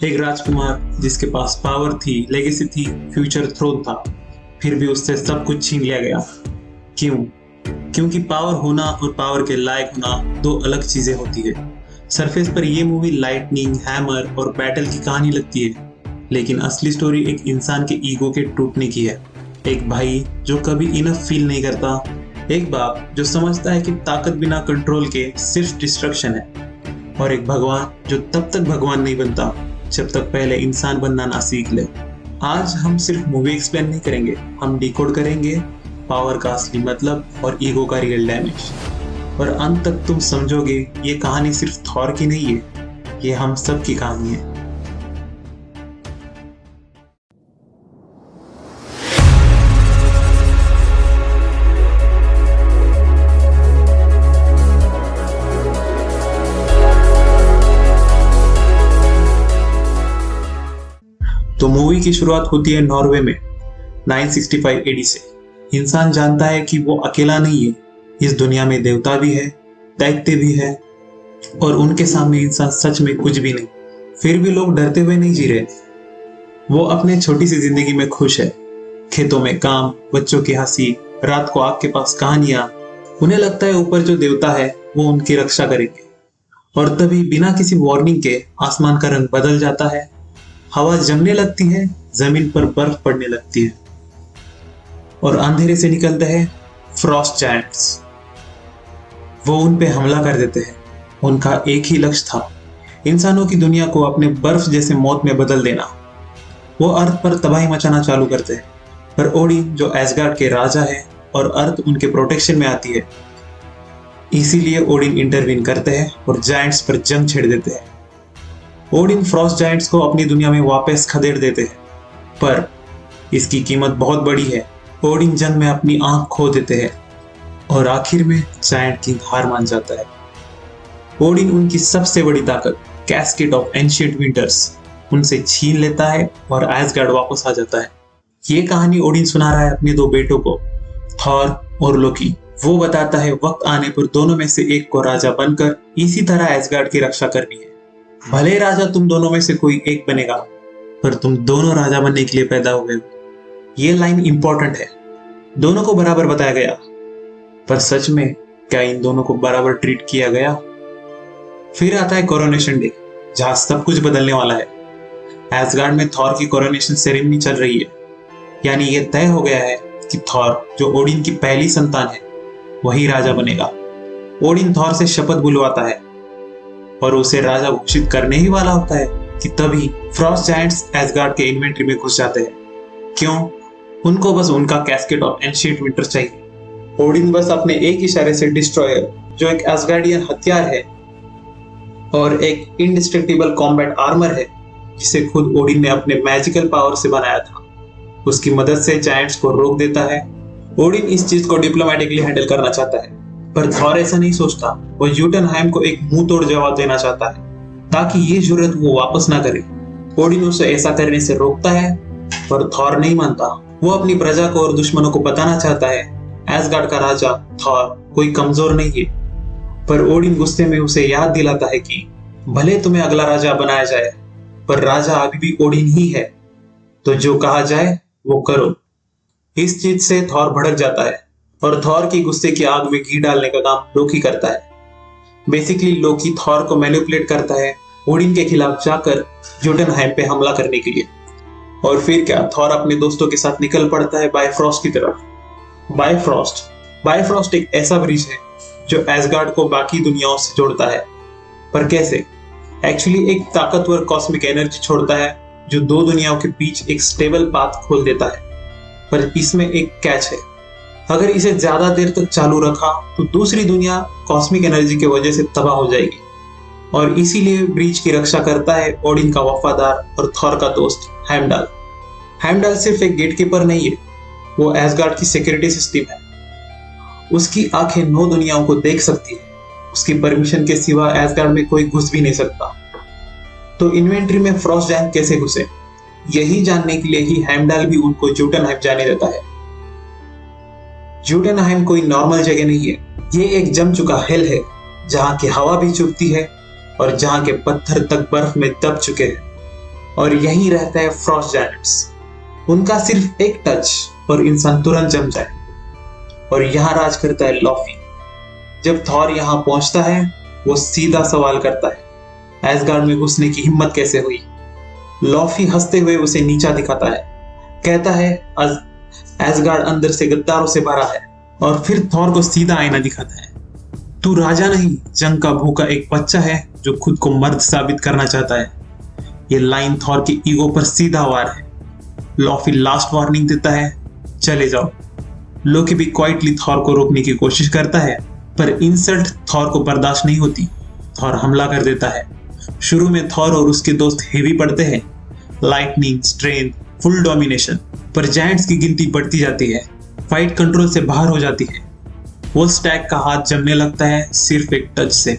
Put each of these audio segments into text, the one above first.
एक राजकुमार जिसके पास पावर थी, लेगेसी थी, फ्यूचर थ्रोन था, फिर भी उससे सब कुछ छीन लिया गया। क्यों? क्योंकि पावर होना और पावर के लायक होना दो अलग चीजें होती है। सरफेस पर ये मूवी लाइटनिंग, हैमर और बैटल की कहानी लगती है, लेकिन असली स्टोरी एक इंसान के ईगो के टूटने की है। एक भाई जो कभी इनफ फील नहीं करता, एक बाप जो समझता है कि ताकत बिना कंट्रोल के सिर्फ डिस्ट्रक्शन है, और एक भगवान जो तब तक भगवान नहीं बनता जब तक पहले इंसान बनना ना सीख ले। आज हम सिर्फ मूवी एक्सप्लेन नहीं करेंगे, हम डिकोड करेंगे पावर का असली मतलब और ईगो का रियल डैमेज। और अंत तक तुम समझोगे ये कहानी सिर्फ थॉर की नहीं है, ये हम सब की कहानी है। तो मूवी की शुरुआत होती है नॉर्वे में 965 एडी से। इंसान जानता है कि वो अकेला नहीं है, इस दुनिया में देवता भी है, दैत्य भी है, और उनके सामने इंसान सच में कुछ भी नहीं। फिर भी लोग डरते हुए नहीं जी रहे। वो अपने छोटी सी जिंदगी में खुश है, खेतों में काम, बच्चों की हंसी, रात को आग के पास कहानियां। उन्हें लगता है ऊपर जो देवता है वो उनकी रक्षा करेंगे। और तभी बिना किसी वार्निंग के आसमान का रंग बदल जाता है, हवा जमने लगती है, जमीन पर बर्फ पड़ने लगती है, और अंधेरे से निकलते हैं फ्रॉस्ट जायंट्स। वो उन पे हमला कर देते हैं। उनका एक ही लक्ष्य था, इंसानों की दुनिया को अपने बर्फ जैसे मौत में बदल देना। वो अर्थ पर तबाही मचाना चालू करते हैं, पर ओडिन जो एसगार्ड के राजा है और अर्थ उनके प्रोटेक्शन में आती है, इसीलिए ओडिन इंटरवीन करते हैं और जायंट्स पर जंग छेड़ देते हैं। ओडिन फ्रॉस्ट जायंट्स को अपनी दुनिया में वापस खदेड़ देते हैं, पर इसकी कीमत बहुत बड़ी है। ओडिन जंग में अपनी आंख खो देते हैं और आखिर में जायंट किंग हार मान जाता है। ओडिन उनकी सबसे बड़ी ताकत कैस्केड ऑफ एंशिएंट विंटर्स उनसे छीन लेता है और एसगार्ड वापस आ जाता है। ये कहानी ओडिन सुना रहा है अपने दो बेटों को, थॉर और लोकी। वो बताता है वक्त आने पर दोनों में से एक को राजा बनकर इसी तरह एसगार्ड की रक्षा करनी है। भले राजा तुम दोनों में से कोई एक बनेगा, पर तुम दोनों राजा बनने के लिए पैदा हुए हो। ये लाइन इंपॉर्टेंट है। दोनों को बराबर बताया गया, पर सच में क्या इन दोनों को बराबर ट्रीट किया गया? फिर आता है कोरोनेशन डे, जहां सब कुछ बदलने वाला है। एसगार्ड में थॉर की कोरोनेशन सेरेमनी चल रही है, यानी ये तय हो गया है कि थॉर जो ओडिन की पहली संतान है वही राजा बनेगा। ओडिन थॉर से शपथ बुलवाता है और उसे राजा घोषित करने ही वाला होता है कि तभी फ्रॉस्ट जायंट्स एसगार्ड के इन्वेंट्री में घुस जाते हैं। क्यों? उनको बस उनका कैस्केड ऑफ एंशिएंट विंटर चाहिए। ओडिन बस अपने एक इशारे से डिस्ट्रॉयर, जो एक एसगार्डियन हथियार है और एक इंडिस्ट्रक्टिबल कॉम्बैट आर्मर है, जिसे खुद ओडिन ने अपने मैजिकल पावर से बनाया था, उसकी मदद से जायंट्स को रोक देता है। ओडिन इस चीज को डिप्लोमेटिकली हैंडल करना चाहता है, पर थॉर ऐसा नहीं सोचता। वो यूटनहाइम को एक मुंह तोड़ जवाब देना चाहता है, ताकि ये जरूरत वो वापस ना करे। ओडिन उसे ऐसा करने से रोकता है, पर थॉर नहीं मानता। वो अपनी प्रजा को और दुश्मनों को बताना चाहता है एसगार्ड का राजा थॉर कोई कमजोर नहीं है। पर ओडिन गुस्से में उसे याद दिलाता है कि भले तुम्हें अगला राजा बनाया जाए, पर राजा अभी भी ओडिन ही है, तो जो कहा जाए वो करो। इस चीज से थॉर भड़क जाता है और थॉर की गुस्से की आग में घी डालने का काम लोकी करता है। बेसिकली लोकी थॉर को मैनिपुलेट करता है ओडिन के खिलाफ जाकर जोटनहाइम पे हमला करने के लिए। और फिर क्या, थॉर अपने दोस्तों के साथ निकल पड़ता है बायफ्रॉस्ट की तरफ। बायफ्रॉस्ट एक ऐसा ब्रिज है जो एसगार्ड को बाकी दुनियाओं से जोड़ता है। पर कैसे? एक्चुअली एक ताकतवर कॉस्मिक एनर्जी छोड़ता है जो दो दुनियाओं के बीच एक स्टेबल पाथ खोल देता है। पर इसमें एक कैच है, अगर इसे ज्यादा देर तक चालू रखा तो दूसरी दुनिया कॉस्मिक एनर्जी की वजह से तबाह हो जाएगी। और इसीलिए ब्रिज की रक्षा करता है ओडिन का वफादार और थॉर का दोस्त हेमडाल। हेमडाल सिर्फ एक गेटकीपर नहीं है, वो एसगार्ड की सिक्योरिटी सिस्टम है। उसकी आंखें 9 दुनियाओं को देख सकती है। उसकी परमिशन के सिवा एसगार्ड में कोई घुस भी नहीं सकता। तो इन्वेंट्री में फ्रॉस्ट जायंट कैसे घुसे, यही जानने के लिए ही हेमडाल भी उनको जोटनहाइम जाने देता है। जोटनहाइम कोई नॉर्मल जगह नहीं है, ये एक जम चुका हेल है, जहां की हवा भी चुभती है और जहां के पत्थर तक बर्फ में दब चुके हैं। और यही रहता है फ्रॉस्ट जायंट्स। उनका सिर्फ एक टच और इंसान तुरंत जम जाए। और यहाँ राज करता है लॉफी। जब थॉर यहाँ पहुंचता है वो सीधा सवाल करता है, एसगार्ड में घुसने की हिम्मत कैसे हुई? लॉफी हंसते हुए उसे नीचा दिखाता है, कहता है एसगार्ड अंदर से गद्दारों से भरा है, और फिर थॉर को सीधा आईना दिखाता है। तू राजा नहीं, जंग का भूखा एक बच्चा है जो खुद को मर्द साबित करना चाहता है। ये लाइन थॉर के ईगो पर सीधा वार है। लॉफी लास्ट वार्निंग देता है, चले जाओ। लोकी भी क्वाइटली थॉर को रोकने की कोशिश करता है, पर इंसल्ट थॉर को बर्दाश्त नहीं होती। थॉर हमला कर देता है। शुरू में थॉर और उसके दोस्त हेवी पड़ते हैं, लाइटनिंग, स्ट्रेंथ, फुल डोमिनेशन, पर जायंट्स की गिनती बढ़ती जाती है। फाइट कंट्रोल से बाहर हो जाती है। वो स्टैग का हाथ जमने लगता है सिर्फ एक टच से।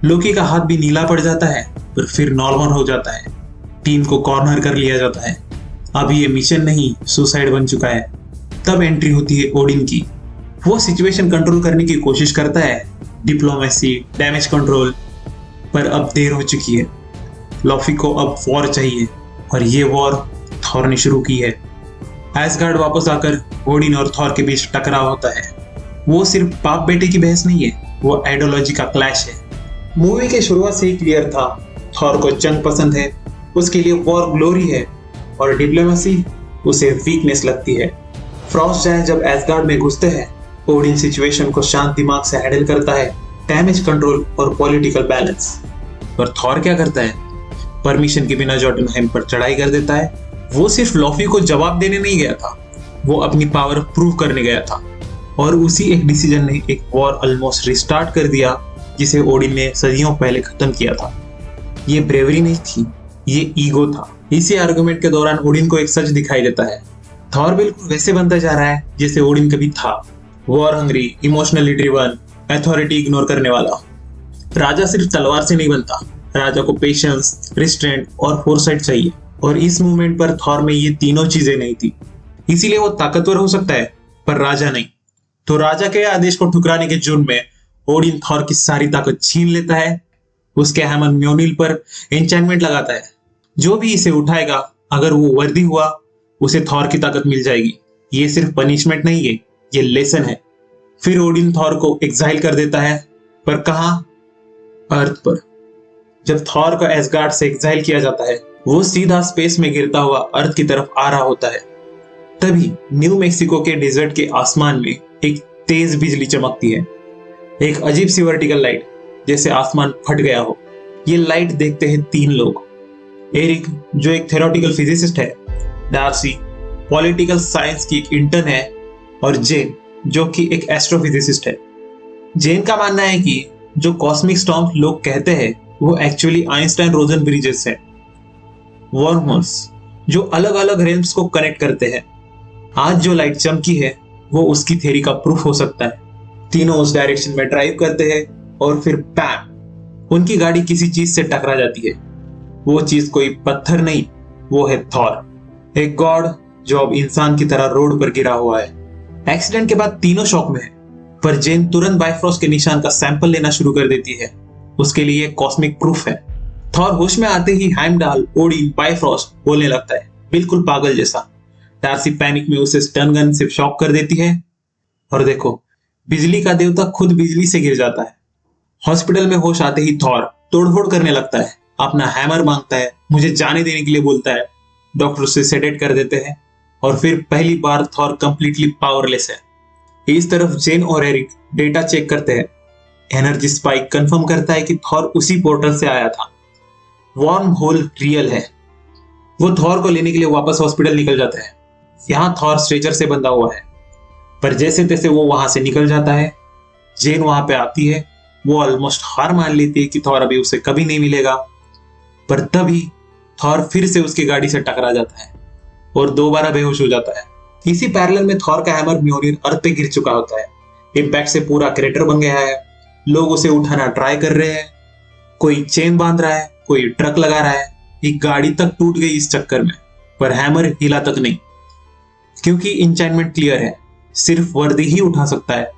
लोकी का हाथ भी नीला पड़ जाता है, पर फिर नॉर्मल हो जाता है। टीम को कॉर्नर कर लिया जाता है। अब ये मिशन नहीं, सुसाइड बन चुका है। तब एंट्री होती है ओडिन की। वो सिचुएशन कंट्रोल करने की कोशिश करता है, डिप्लोमेसी, डैमेज कंट्रोल, पर अब देर हो चुकी है। लॉफी को अब वॉर चाहिए, और ये वॉर थॉर ने शुरू की है। एसगार्ड वापस आकर ओडिन और थॉर के बीच टकराव होता है। वो सिर्फ बाप बेटे की बहस नहीं है, वो आइडियोलॉजी का क्लैश है। मूवी के शुरुआत से ही क्लियर था, थॉर को जंग पसंद है, उसके लिए वॉर ग्लोरी है, और डिप्लोमेसी उसे वीकनेस लगती है। फ्रॉस्ट जायंट जब एसगार्ड में घुसते हैं, ओडिन सिचुएशन को शांत दिमाग से हैंडल करता है, डैमेज कंट्रोल और पॉलिटिकल बैलेंस। पर थॉर क्या करता है? परमिशन के बिना जॉटनहाइम पर चढ़ाई कर देता है। वो सिर्फ लॉफी को जवाब देने नहीं गया था, वो अपनी पावर प्रूव करने गया था, और उसी एक डिसीजन ने एक वॉर ऑलमोस्ट रिस्टार्ट कर दिया जिसे ओडिन ने सदियों पहले खत्म किया था। ये ब्रेवरी नहीं थी, ये ईगो था। इसी आर्गुमेंट के दौरान ओडिन को एक सच दिखाई देता है, थॉर बिल्कुल वैसे बनता जा रहा है जैसे ओडिन कभी था। War hungry, emotionally driven, authority ignore करने वाला। राजा सिर्फ तलवार से नहीं बनता, राजा को पेशेंस, रिस्ट्रेंट और फोरसाइट चाहिए, और इस मूवमेंट पर थॉर में ये तीनों चीजें नहीं थी। इसीलिए वो ताकतवर हो सकता है, पर राजा नहीं। तो राजा के आदेश को ठुकराने के जुर्म में ओडिन थॉर की सारी ताकत छीन लेता है। उसके हैमर म्योनिल पर एन्चेंटमेंट लगाता है, जो भी इसे उठाएगा, अगर वो वर्दी हुआ, उसे थॉर की ताकत मिल जाएगी। ये सिर्फ पनिशमेंट नहीं है, ये लेसन है। फिर ओडिन थॉर को एक्साइल कर देता है, पर कहां? अर्थ पर। जब थॉर को एसगार्ड से एक्साइल किया जाता है, वो सीधा स्पेस में गिरता हुआ अर्थ की तरफ आ रहा होता है। तभी न्यू मेक्सिको के डेजर्ट के आसमान में एक तेज बिजली चमकती है, एक अजीब सी वर्टिकल लाइट, जैसे आसमान फट गया हो। ये लाइट देखते हैं तीन लोग, एरिक जो एक थ्योरेटिकल फिजिसिस्ट है, डार्सी पॉलिटिकल साइंस की एक इंटर्न है, और जेन जो कि एक एस्ट्रोफिजिसिस्ट है। जेन का मानना है कि जो कॉस्मिक स्टॉर्म लोग कहते हैं वो एक्चुअली आइंस्टाइन रोजन ब्रिजेस है, वर्महोल्स जो अलग अलग रेल्म्स को कनेक्ट करते हैं। आज जो लाइट चमकी है वो उसकी थ्योरी का प्रूफ हो सकता है। तीनों उस डायरेक्शन में ड्राइव करते हैं, और फिर पैम, उनकी गाड़ी किसी चीज से टकरा जाती है। वो चीज कोई पत्थर नहीं, वो है थॉर, एक गॉड जो अब इंसान की तरह रोड पर गिरा हुआ है। एक्सीडेंट के बाद तीनों शॉक में है, पर जेन तुरंत बाइफ्रॉस्ट के निशान का सैंपल लेना शुरू कर देती है। उसके लिए कॉस्मिक प्रूफ है। थॉर होश में आते ही हेimdall, ओडिन, बाइफ्रॉस्ट बोलने लगता है, बिल्कुल पागल जैसा। डार्सी पैनिक में उसे स्टन गन से शॉक कर देती है, और देखो बिजली का देवता खुद बिजली से गिर जाता है। हॉस्पिटल में होश आते ही थॉर तोड़फोड़ करने लगता है, अपना हैमर मांगता है, मुझे जाने देने के लिए बोलता है। डॉक्टर उसे सेडेट कर देते हैं, और फिर पहली बार थॉर कंप्लीटली पावरलेस है। इस तरफ जेन और एरिक डेटा चेक करते हैं। एनर्जी स्पाइक कंफर्म करता है कि थॉर उसी पोर्टल से आया था। वॉर्म होल रियल है। वो थॉर को लेने के लिए वापस हॉस्पिटल निकल जाता है। यहाँ थॉर स्ट्रेचर से बंधा हुआ है, पर जैसे तैसे वो वहां से निकल जाता है। जेन वहां पे आती है, वो ऑलमोस्ट हार मान लेती है कि थॉर अभी उसे कभी नहीं मिलेगा, पर तभी थॉर फिर से उसकी गाड़ी से टकरा जाता है और दोबारा बेहोश हो जाता है। इसी पैरेलल में थॉर का हैमर म्योनिर अर्थ पे गिर चुका होता है। इंपैक्ट से पूरा क्रेटर बन गया है। लोग उसे उठाना ट्राई कर रहे हैं, कोई चेन बांध रहा है, कोई ट्रक लगा रहा है, एक गाड़ी तक टूट गई इस चक्कर में, पर हैमर हिला तक नहीं, क्योंकि इंचेंटमेंट क्लियर है, सिर्फ वर्दी ही उठा सकता है।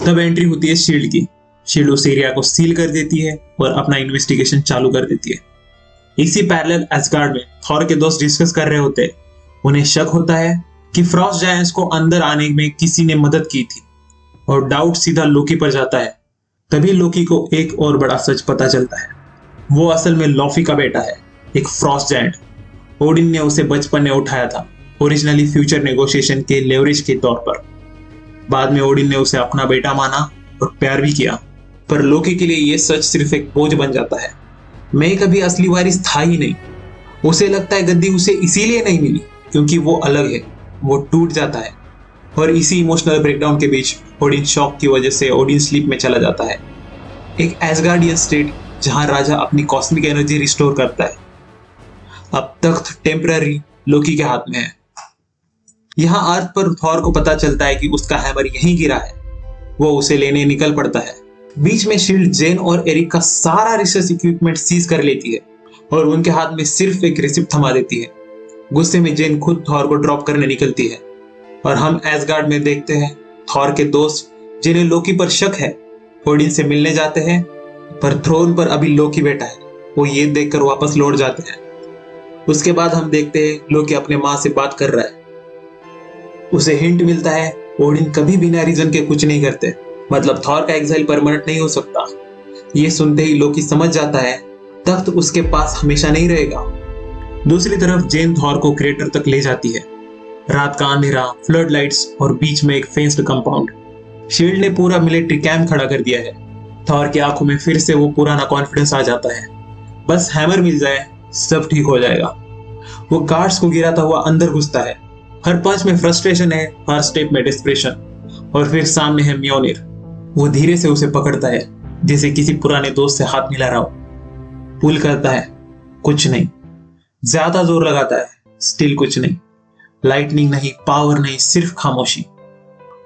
तब एंट्री होती है शील्ड की। शील्ड उस एरिया को सील कर देती है और अपना इन्वेस्टिगेशन चालू कर देती है। इसी पैरेलल एस्गार्ड में थॉर के दोस्त डिस्कस कर रहे होते हैं। उन्हें शक होता है कि फ्रॉस्ट जायंट्स को अंदर आने में किसी ने मदद की थी और डाउट सीधा लोकी पर जाता है। तभी लोकी को एक और बड़ा सच पता चलता है। वो असल में लॉफी का बेटा है, एक फ्रॉस्ट जायंट। ओडिन ने उसे बचपन में उठाया था, ओरिजिनली फ्यूचर नेगोशिएशन के लेवरेज के तौर पर। बाद में ओडिन ने उसे अपना बेटा माना और प्यार भी किया, पर लोकी के लिए यह सच सिर्फ एक बोझ बन जाता है। मैं कभी असली वारिस था ही नहीं। उसे लगता है गद्दी उसे इसीलिए नहीं मिली क्योंकि वो अलग है। वो टूट जाता है और इसी इमोशनल ब्रेकडाउन के बीच ओडिन शॉक की वजह से ओडिन स्लीप में चला जाता है, एक एसगार्डियन स्टेट जहां राजा अपनी कॉस्मिक एनर्जी रिस्टोर करता है। अब तख्त टेम्पररी लोकी के हाथ में है। यहां अर्थ पर थॉर को पता चलता है कि उसका हैमर यहीं गिरा है। वो उसे लेने निकल पड़ता है। बीच में शील्ड जेन और एरिक का सारा रिसर्च इक्विपमेंट सीज कर लेती है और उनके हाथ में सिर्फ एक रिसिप्ट थमा देती है। गुस्से में जेन खुद थॉर को ड्रॉप करने निकलती है और हम एसगार्ड में देखते हैं थॉर के दोस्त जिन्हें लोकी पर शक है ओडिन से मिलने जाते हैं, पर थ्रोन पर अभी लोकी बैठा है। वो ये देखकर वापस लौट जाते हैं। उसके बाद हम देखते हैं लोकी अपने माँ से बात कर रहा है। उसे हिंट मिलता है ओडिन कभी बिना रीजन के कुछ नहीं करते, मतलब थॉर का एग्जाइल परमानेंट नहीं हो सकता। ये सुनते ही लोकी समझ जाता है तख्त उसके पास हमेशा नहीं रहेगा। दूसरी तरफ जेन थॉर को क्रेटर तक ले जाती है। रात का अंधेरा, फ्लड लाइट्स और बीच में एक फेंस्ड कंपाउंड। शील्ड ने पूरा मिलिट्री कैंप खड़ा कर दिया है। थॉर की आंखों में फिर से वो पुराना कॉन्फिडेंस आ जाता है। बस हैमर मिल जाए सब ठीक हो जाएगा। वो गार्ड्स को गिराता हुआ अंदर घुसता है। हर पंच में फ्रस्ट्रेशन है, हर स्टेप में डिस्प्रेशन। और फिर सामने है म्योनिर। वो धीरे से उसे पकड़ता है जैसे किसी पुराने दोस्त से हाथ मिला रहा हो। पुल करता है, कुछ नहीं। ज्यादा जोर लगाता है, स्टिल कुछ नहीं। लाइटनिंग नहीं, पावर नहीं, सिर्फ खामोशी।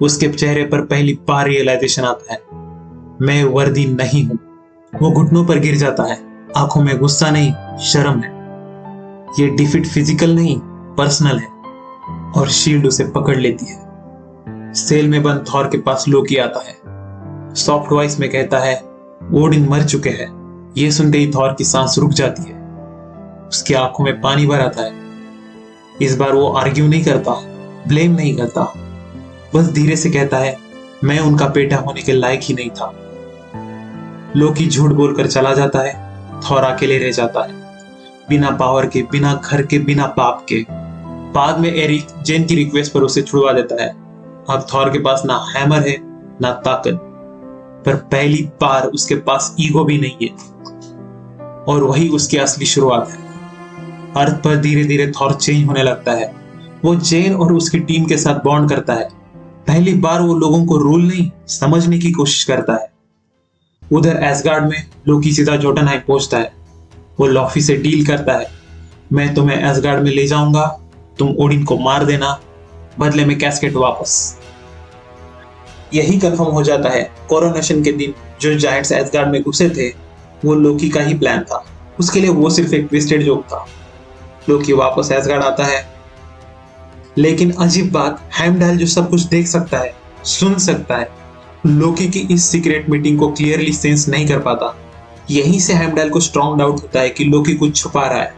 उसके चेहरे पर पहली बार रियलाइजेशन आता है, मैं वर्दी नहीं हूं। वो घुटनों पर गिर जाता है। आंखों में गुस्सा नहीं, शर्म है। ये डिफीट फिजिकल नहीं, पर्सनल है। और शील्ड उसे पकड़ लेती है। सेल में बंद थॉर के पास लोकी आता है। सॉफ्ट वॉइस में कहता है ओडिन मर चुके हैं। ये सुनते ही थॉर की सांस रुक जाती है। उसकी आंखों में पानी भर आता है। इस बार वो आर्ग्यू नहीं करता, ब्लेम नहीं करता, बस धीरे से कहता है मैं उनका बेटा होने के लायक ही नहीं था। लोकी झूठ बोलकर चला जाता है। थॉर अकेले रह जाता है, बिना पावर के, बिना घर के, बिना बाप के। बाद में एरिक जेन की रिक्वेस्ट पर उसे छुड़वा देता है। अब थॉर के पास ना हैमर है ना ताकत, पर पहली बार उसके पास ईगो भी नहीं है। और वही उसकी असली शुरुआत है। अर्थ पर धीरे धीरे थॉर चेंज होने लगता है। वो जेन और उसकी टीम के साथ बॉन्ड करता है। पहली बार वो लोगों को रूल नहीं, समझने की कोशिश करता है। उधर एसगार्ड में लोकी सीधा जोटनहाइम पहुंचता है। वो लॉफी से डील करता है, मैं तुम्हें एसगार्ड में ले जाऊंगा, तुम ओडिन को मार देना, बदले में कैस्केड वापस। यही कंफर्म हो जाता है कोरोनेशन के दिन जो जायंट्स एसगार्ड में घुसे थे वो लोकी का ही प्लान था। उसके लिए वो सिर्फ एक ट्विस्टेड जोक था। लोकी वापस एसगार्ड आता है, लेकिन अजीब बात, हेमडाल जो सब कुछ देख सकता है, सुन सकता है, लोकी की इस सीक्रेट मीटिंग को क्लियरली सेंस नहीं कर पाता। यहीं से हेमडाल को स्ट्रॉन्ग डाउट होता है कि लोकी कुछ छुपा रहा है।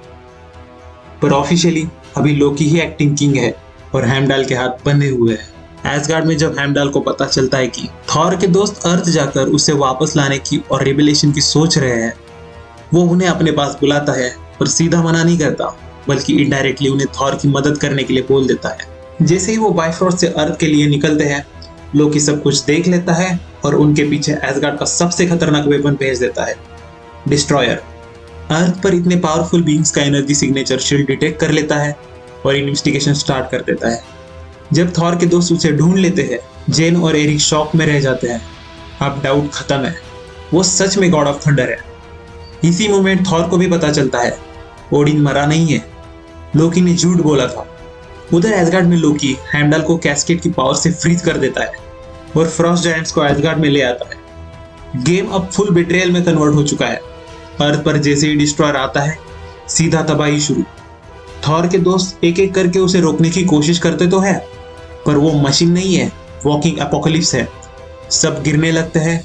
पर ऑफिशियली अभी लोकी ही एक्टिंग किंग है और हेमडाल के हाथ बंधे हुए हैं। एसगार्ड में जब हेमडाल को पता चलता है कि थॉर के दोस्त अर्थ जाकर उसे वापस लाने की और रिबेलेशन की सोच रहे हैं, वो उन्हें अपने पास बुलाता है, पर सीधा मना नहीं करता, बल्कि इनडायरेक्टली उन्हें थॉर की मदद करने के लिए बोल देता है। जैसे ही वो बाइफ्रोस्ट से अर्थ के लिए निकलते हैं, लोकी सब कुछ देख लेता है और उनके पीछे एसगार्ड का सबसे खतरनाक वेपन भेज देता है, डिस्ट्रॉयर। अर्थ पर इतने पावरफुल बीइंग्स का एनर्जी सिग्नेचर शील्ड डिटेक्ट कर लेता है और इन्वेस्टिगेशन स्टार्ट कर देता है। जब थॉर के दोस्त उसे ढूंढ लेते हैं, जेन और एरिक शॉक में रह जाते हैं। अब डाउट खत्म है, वो सच में गॉड ऑफ थंडर है। इसी मोमेंट थॉर को भी पता चलता है ओडिन मरा नहीं है, लोकी ने झूठ बोला था। उधर एसगार्ड में लोकी हेमडाल को कैस्केड की पावर से फ्रीज कर देता है और फ्रॉस्ट जायंट्स को एसगार्ड में ले आता है। गेम अब फुल बिट्रेयल में कन्वर्ट हो चुका है। अर्थ पर जैसे ही डिस्ट्रॉयर आता है, सीधा तबाही शुरू। थॉर के दोस्त एक एक करके उसे रोकने की कोशिश करते तो है, पर वो मशीन नहीं है, वॉकिंग एपोकलिप्स है। सब गिरने लगते हैं।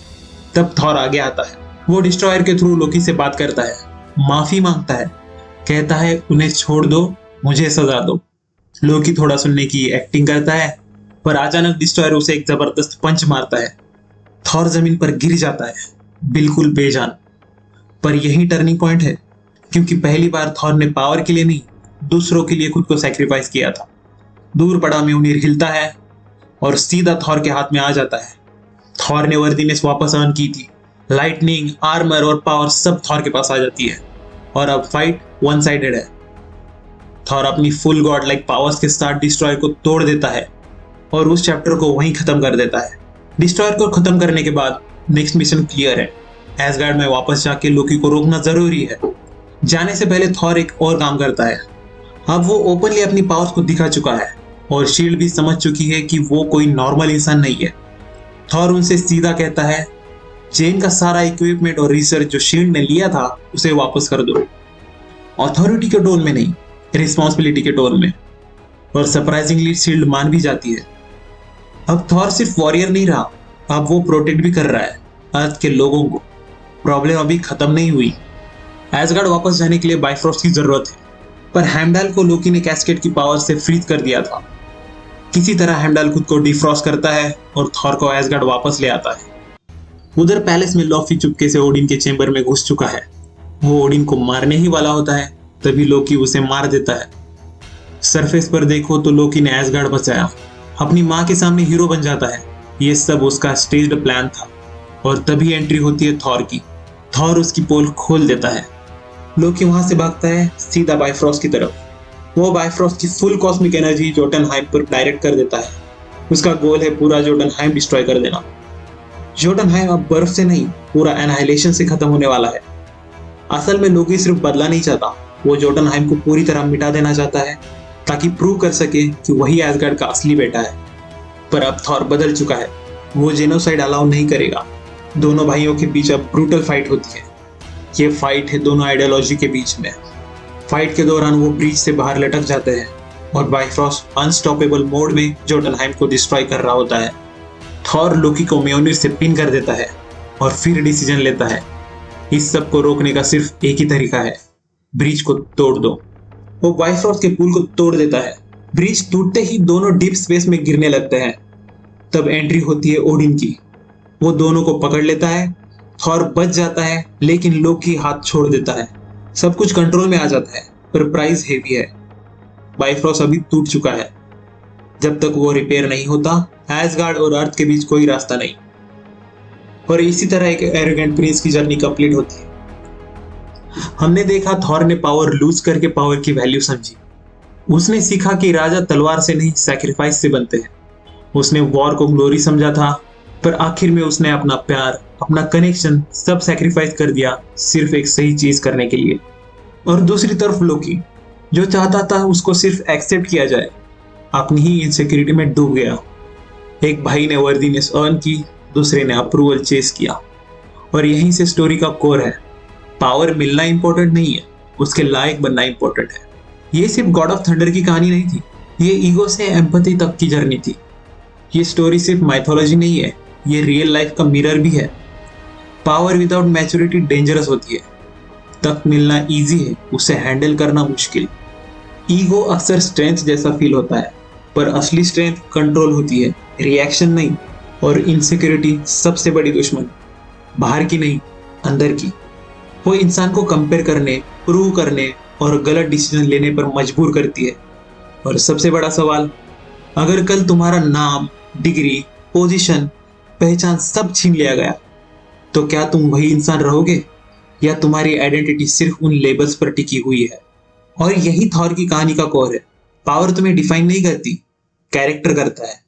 तब थॉर आगे आता है। वो डिस्ट्रॉयर के थ्रू लोकी से बात करता है, माफी मांगता है, कहता है उन्हें छोड़ दो, मुझे सजा दो। लोकी थोड़ा सुनने की एक्टिंग करता है, पर अचानक डिस्ट्रॉयर उसे एक जबरदस्त पंच मारता है। थॉर जमीन पर गिर जाता है, बिल्कुल बेजान। पर यही टर्निंग पॉइंट है, क्योंकि पहली बार थॉर ने पावर के लिए नहीं, दूसरों के लिए खुद को सैक्रिफाइस किया था। दूर पड़ा म्योनिर हिलता है और सीधा थॉर के हाथ में आ जाता है। थॉर ने वर्दीनेस वापस अर्न की थी। लाइटनिंग, आर्मर और पावर सब थॉर के पास आ जाती है और अब फाइट वन साइडेड है। थॉर अपनी फुल गॉड लाइक पावर्स के साथ डिस्ट्रॉयर को तोड़ देता है और उस चैप्टर को वहीं खत्म कर देता है। डिस्ट्रॉयर को खत्म करने के बाद नेक्स्ट मिशन क्लियर है। एसगार्ड में वापस जाके लोकी को रोकना जरूरी है। जाने से पहले थॉर एक और काम करता है। अब वो ओपनली अपनी पावर्स को दिखा चुका है और शील्ड भी समझ चुकी है कि वो कोई नॉर्मल इंसान नहीं है। थॉर उनसे सीधा कहता है, जेन का सारा इक्विपमेंट और रिसर्च जो शील्ड ने लिया था उसे वापस कर दो। अथॉरिटी के टोन में नहीं, रिस्पॉन्सिबिलिटी के टोन में। और सरप्राइजिंगली शील्ड मान भी जाती है। अब थॉर सिर्फ वॉरियर नहीं रहा, अब वो प्रोटेक्ट भी कर रहा है अर्थ के लोगों को। प्रॉब्लम अभी खत्म नहीं हुई। एसगार्ड वापस जाने के लिए बाइफ्रॉस्ट की जरूरत है, पर हेमडाल को लोकी ने कैस्केड की पावर से फ्रीज कर दिया था। किसी तरह हेमडाल खुद को डिफ्रॉस्ट करता है और थॉर को एसगार्ड वापस ले आता है। उधर पैलेस में लॉफी चुपके से ओडिन के चेंबर में घुस चुका है। वो ओडिन को मारने ही वाला होता है, तभी लोकी उसे मार देता है। सरफेस पर देखो तो लोकी ने एसगार्ड बचाया, अपनी माँ के सामने हीरो बन जाता है। ये सब उसका स्टेज्ड प्लान था। और तभी एंट्री होती है थॉर की। थॉर उसकी पोल खोल देता है। लोकी वहां से भागता है सीधा बाइफ्रॉस्ट की तरफ। वो बाइफ्रॉस्ट की फुल कॉस्मिक एनर्जी जोटनहाइम पर डायरेक्ट कर देता है। उसका गोल है पूरा जोटनहाइम डिस्ट्रॉय कर देना। जोटनहाइम अब बर्फ से नहीं, पूरा एनाहिलेशन से खत्म होने वाला है। असल में लोकी सिर्फ बदला नहीं चाहता, वो जोटनहाइम को पूरी तरह मिटा देना चाहता है ताकि प्रूव कर सके कि वही एसगार्ड का असली बेटा है। पर अब थॉर बदल चुका है। वो जेनोसाइड अलाउ नहीं करेगा। दोनों भाइयों के बीच अब ब्रूटल फाइट होती है। ये फाइट है दोनों आइडियोलॉजी के बीच में। फाइट के दौरान वो ब्रिज से बाहर लटक जाते हैं और बाइफ्रॉस्ट अनस्टॉपेबल मोड में जोटनहाइम को डिस्ट्रॉय कर रहा होता है। थॉर लोकी को म्योनिर से पिन कर देता है और फिर डिसीजन लेता है, इस सब को रोकने का सिर्फ एक ही तरीका है, ब्रिज को तोड़ दो। वो बाइफ्रॉस्ट के पुल को तोड़ देता है। ब्रिज टूटते ही दोनों डीप स्पेस में गिरने लगते हैं। तब एंट्री होती है ओडिन की। वो दोनों को पकड़ लेता है। थॉर बच जाता है, लेकिन लोकी हाथ छोड़ देता है। सब कुछ कंट्रोल में आ जाता है, पर प्राइस हेवी है। बाइफ्रॉस्ट अभी टूट चुका है। जब तक वो रिपेयर नहीं होता, एसगार्ड और अर्थ के बीच कोई रास्ता नहीं। और इसी तरह एक एरोगेंट प्रिंस की जर्नी कंप्लीट होती है। हमने देखा थॉर ने पावर लूज करके पावर की वैल्यू समझी। उसने सीखा कि राजा तलवार से नहीं, सैक्रिफाइस से बनते हैं। उसने वॉर को ग्लोरी समझा था, पर आखिर में उसने अपना प्यार, अपना कनेक्शन सब सैक्रिफाइस कर दिया सिर्फ एक सही चीज करने के लिए। और दूसरी तरफ लोकी, जो चाहता था उसको सिर्फ एक्सेप्ट किया जाए, अपनी ही इनसिक्योरिटी में डूब गया। एक भाई ने वर्दीनेस अर्न की, दूसरे ने अप्रूवल चेस किया। और यहीं से स्टोरी का कोर है। पावर मिलना इंपॉर्टेंट नहीं है, उसके लायक बनना इंपॉर्टेंट है। ये सिर्फ गॉड ऑफ थंडर की कहानी नहीं थी, ये ईगो से एम्पैथी तक की जर्नी थी। ये स्टोरी सिर्फ माइथोलॉजी नहीं है, ये रियल लाइफ का मिरर भी है। पावर विदाउट मैच्योरिटी डेंजरस होती है। तक मिलना इजी है, उसे हैंडल करना मुश्किल। ईगो अक्सर स्ट्रेंथ जैसा फील होता है, पर असली स्ट्रेंथ कंट्रोल होती है, रिएक्शन नहीं। और इनसिक्योरिटी सबसे बड़ी दुश्मन, बाहर की नहीं, अंदर की। वो इंसान को कंपेयर करने, प्रूव करने और गलत डिसीजन लेने पर मजबूर करती है। और सबसे बड़ा सवाल, अगर कल तुम्हारा नाम, डिग्री, पोजीशन, पहचान सब छीन लिया गया, तो क्या तुम वही इंसान रहोगे, या तुम्हारी आइडेंटिटी सिर्फ उन लेबल्स पर टिकी हुई है? और यही थॉर की कहानी का कोर है। पावर तुम्हें डिफाइन नहीं करती, कैरेक्टर करता है।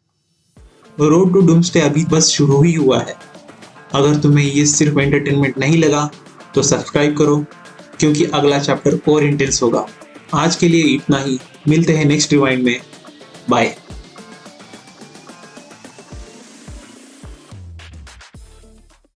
रोड टू डूम्सडे अभी बस शुरू ही हुआ है। अगर तुम्हें ये सिर्फ एंटरटेनमेंट नहीं लगा तो सब्सक्राइब करो, क्योंकि अगला चैप्टर और इंटेंस होगा। आज के लिए इतना ही, मिलते हैं नेक्स्ट रिवाइंड में। बाय।